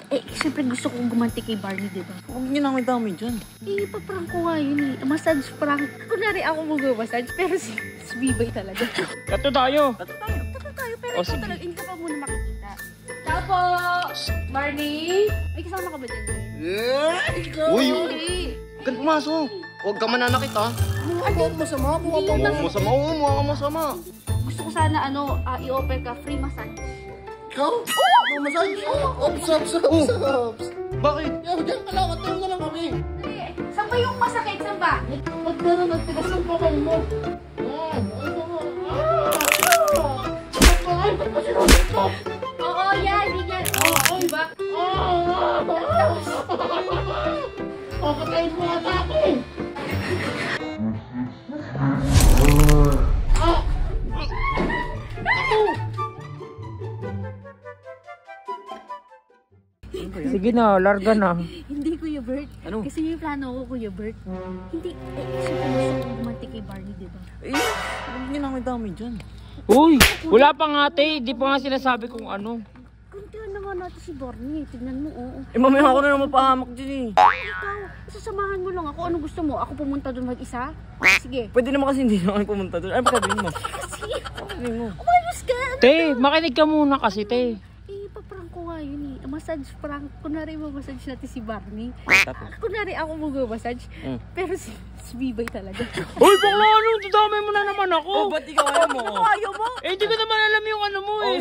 Eh, siyempre gusto kong gumanti kay Barney, diba? Huwag niyo namin dami dyan. Eh, paprank ko nga yun eh. Massage prank. Kunwari ako mag-massage, pero si Bibay talaga. Kato tayo. Tato tayo, pero O, ikaw sige. talaga, hindi ka pa muna makikita. Ciao po! Barney? May kasama ka ba dyan? Uy! Hindi. Huwag ka pumasok. Huwag ka mananakit ha. Huwag masama, Hindi Huwag lang. mo masama. Oo, mukha masama. Gusto ko sana, i-offer ka free massage. Ikaw? Oo! Massage? Ops. Bakit? Yaw, dyan ka lang. Atayin na lang kami. Hindi. Saan ba yung masakit? Saan ba? Ba't gano'n nagtigas ng pakay mo? Oo, yan. Ganyan. Oo, diba? Pakatayin mo ata ako eh. Sige na, larga na. Hindi, Kuya Bert. Ano? Kasi may plano ako, Kuya Bert. Hindi. Siyempre gusto kong gumanti kay Barney, diba? Eh, huwag niyo namin dami dyan. Uy, wala pa nga ate, di pa nga sinasabi kung ano. Kuntihan na nga natin si Barney. Tignan mo, oo. Eh, mamaya ako na naman pahamak dyan eh. Ikaw, sasamahan mo lang ako. Ano gusto mo? Ako pumunta doon mag-isa? Sige. Pwede naman kasi hindi na kami pumunta doon. Ano sabihin mo? Kasi, Sabihin mo. umayos ka. Te, makinig ka muna kasi te. Eh, paprank ko nga yun eh. Massage prank. Kunwari massage natin si Barney. Tapos? Kunwari ako mag-massage. Pero si Bibay talaga. Uy, bakla ano, dadamay mo na naman ako. Oh, ba't ikaw ayaw mo? Ayaw mo? Eh, di ko naman alam yung ano mo eh.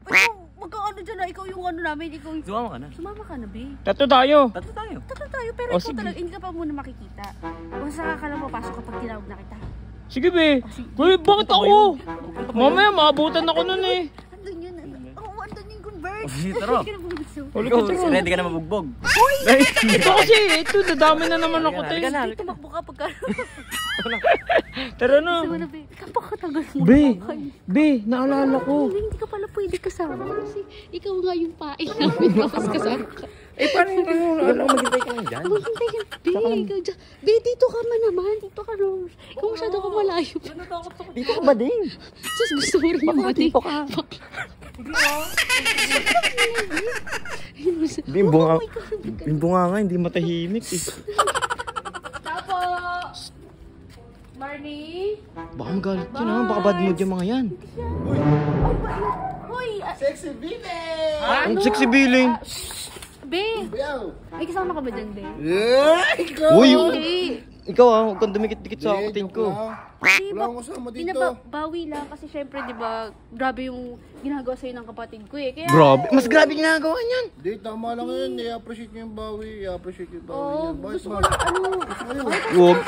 Ikaw, magkaano dyan na. Ikaw yung ano namin. Ikaw yung... Sumama ka na. Sumama ka na, be. Tato tayo. Tato tayo. Tato tayo, pero Oh, ikaw sige. talaga, hindi ka pa muna makikita. Basta ka lang papasok kapag tinawag na kita. Sige be. Uy, bakit ako? Mamaya, maabutan ako nun eh. Andun yun, oo, andun yung convert. Sige, tara. Hindi ka na bumagso. Ikaw, ready ka na mabugbog. Ay, ito kasi, ito, dadamay na naman ako te. Halika na, Hindi tumakbo ka pagka... Tara na. Gusto mo na, be. Kapakatagal mo. Be, be, naalala ko. Hindi ka pala pwede kasama kasi ikaw nga yung pain namin tapos kasama ka. Eh, paano yung alam, maghintay ka lang dyan? Maghintay ka, be. Ikaw dyan. Be, dito ka man naman. Dito ka, Rose. Ikaw masyado ka malayo. Dito ka ba din? Sus, gusto mo rin yung bati. Dito ka. Bimbo nga, hindi matahimik eh. Tapo! Barney? Baka magalit yun ha, baka bad mood yung mga yan. Hoy! Sexy Bibe! Ang sexy billing. Be! Yaw! May kasama ka ba dyan, be? Ikaw! Uy, Hindi. ikaw ha, huwag kang dumikit-dikit sa kuting ko. Wala akong kasama dito. Bawi lang kasi syempre, di ba, grabe yung ginagawa sa'yo ng kapatid ko eh. Kaya, Grabe, mas grabe ginagawa niyan. Hindi, tama lang yun. I-appreciate niyo yung bawi. I-appreciate yung bawi Oo, niya. Bakit gusto ko ba? lang, ano, Huwag. Huwag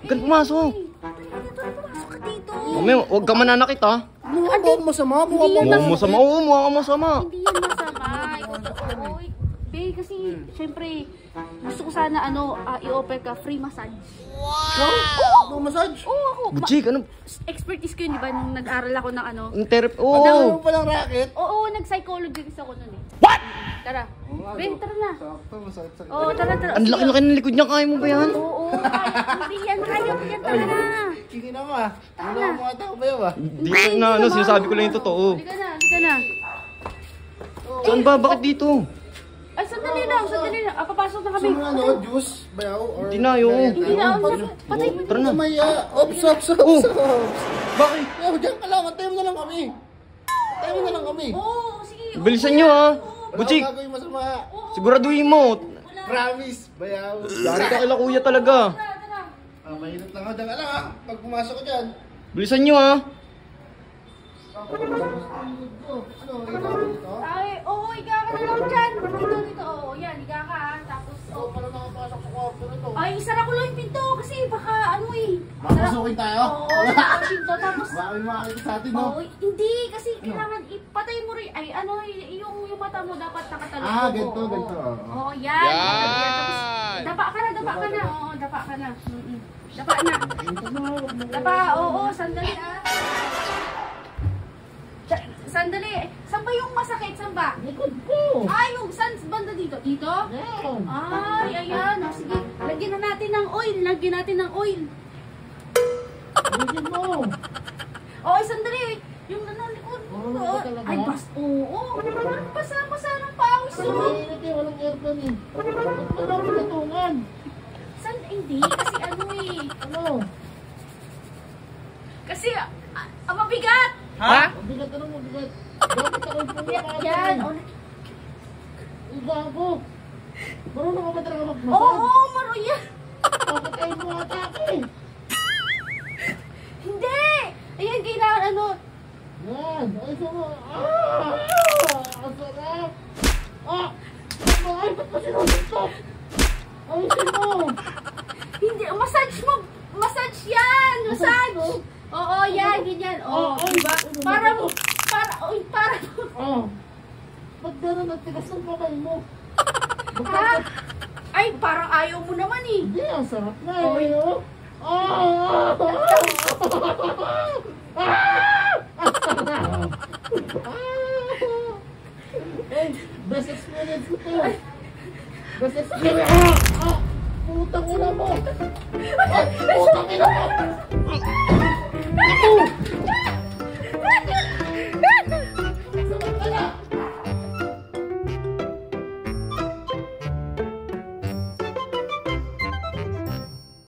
kang pumasok. pumasok ka dito. Mamaya, huwag ka mananakit ha. Mukha ba akong masama? Mukha ba Mukha masama, oo, mukha masama. Hindi yan masama. Ikaw totoo. Be, kasi, syempre, gusto ko sana, i-offer ka free massage. Ikaw? Massage? Oo, ako. Butchik, ano? Expertise ko yun, di ba, nung nag-aral ako ng Ang therapy, Dami oo. mo palang racket? Oo, nag-psychologist ako nun eh. What? Tara. Be, tara na. Sakto, masakit-sakit. Oo, tara. Ang laki-laki ng likod niya, kaya mo ba yan? Oo, hindi yan. Kaya mo yan, tara na. Kikina mo ah. Wala akong mga tao ba yun ah? Di na, ano, sinasabi ko lang yung totoo. Halika na. Saan ba? Bakit dito? Ay, sandali lang. Papasok na kami. Gusto mo ano? Juice? Bayaw? Or Hindi na, yun. Hindi na, patay mo. Tara na. Maya. Ops. Bakit? Yaw, dyan ka lang. Antayin mo na lang kami. Antayin mo na lang kami. Oo, sige. Bilisan nyo ha. Wala Butchik, akong gagawin masama. siguraduhin mo. Promise. Bayaw. Dari ka kila kuya talaga. Tara. Mahirap lang ako. Dyan ka lang ah. Pag pumasok ko dyan. Bilisan nyo ha. Ano? Ikaw dito? Ay, oo, higa ka na lang dyan. Dito. Oo, yan, higa ka ha. Tapos, Ikaw pala nakapasok sa kwarto na to. ay, isara ko lang yung pinto kasi baka, Mapasukin tayo? Oo, isara ko yung pinto. Tapos, Baka may makakita sa atin no? oo, hindi, kasi kailangan ipatay mo rin. Ay, yung mata mo dapat nakatalong. Ah, ganito. Oo, yan. Tapos, dapa ka na. Oo, dapa ka na. Dapa na. Dapa, oo, sandali ah. Sandali. Saan ba yung masakit? Saan ba? Likod ko. Ay, yung saan banda dito? Dito? Ay, ayan. O, sige. Lagyan na natin ng oil. Likod mo. Oh, sandali. Yung likod. Oo, talaga? Ay, oo. Basa ng paa Gusto mo? Mainit eh, walang aircon eh. Ba't mo na ako natungan? San, hindi. Kasi ano eh. Ano? Kasi, ang mabigat. Ha? Mabigat ka lang, mabigat. Bakit ako yung pumunta? Yan. Gago. Marunong ka ba talaga magmasal? Oo, maro yan. Bakit tayo bumatake? Hindi. Ayan, kailangan ano. Yan. Ay, sama. Ang sarap. Ay, ba't pa sinusuntok? Ayusin mo. Hindi, massage mo. Massage yan. Massage. Oo, yan, ganyan. Oo, diba? Para mo. Para mo. Ba't gano'n nagtigas ng kamay mo? Ha? Ay, parang ayaw mo naman eh. Hindi, ang sarap na Oy. eh. Best experience ko to. Best experience. Putang ina mo. Putang ina mo. Ako.